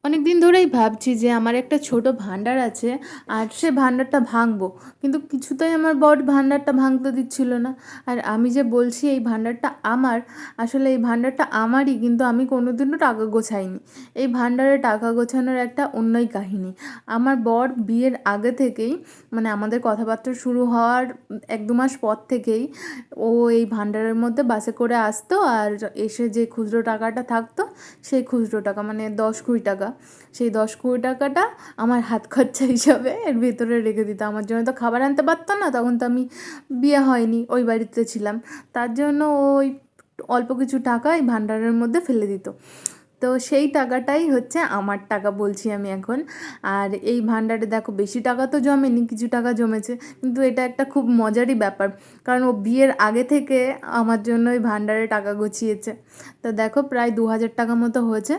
অনেক দিন ধরেই ভাবছি যে আমার একটা ছোট ভাণ্ডার আছে আর সে ভাণ্ডারটা ভাঙবো, কিন্তু কিছুতেই আমার বর ভাণ্ডারটা ভাঙতে দিচ্ছিল না। আর আমি যে বলছি এই ভাণ্ডারটা আমার, আসলে এই ভাণ্ডারটা আমারই, কিন্তু আমি কোনোদিনও টাকা গোছাইনি। এই ভাণ্ডারে টাকা গোছানোর একটা অন্যই কাহিনী। আমার বর বিয়ের আগে থেকেই, মানে আমাদের কথাবার্তা শুরু হওয়ার 1-2 মাস পর থেকেই ও এই ভাণ্ডারের মধ্যে বাসে করে আসতো, আর এসে যে খুচরো টাকাটা থাকতো সেই খুচরো টাকা মানে 10-20 টাকা, সেই 10-20 টাকাটা আমার হাত খরচা হিসাবে এর ভিতরে রেখে দিত। আমার জন্য তো খাবার আনতে পারতো না, তখন তো আমি বিয়ে হয়নি, ওই বাড়িতে ছিলাম। তার জন্য ওই অল্প কিছু টাকা এই ভাণ্ডারের মধ্যে ফেলে দিত। তো সেই টাকাটাই হচ্ছে আমার টাকা বলছি আমি এখন। আর এই ভাণ্ডারে দেখো বেশি টাকা তো জমেনি, কিছু টাকা জমেছে, কিন্তু এটা একটা খুব মজারই ব্যাপার, কারণ ও বিয়ের আগে থেকে আমার জন্য ওই ভাণ্ডারে টাকা গুছিয়েছে। তো দেখো প্রায় 2,000 টাকা মতো হয়েছে।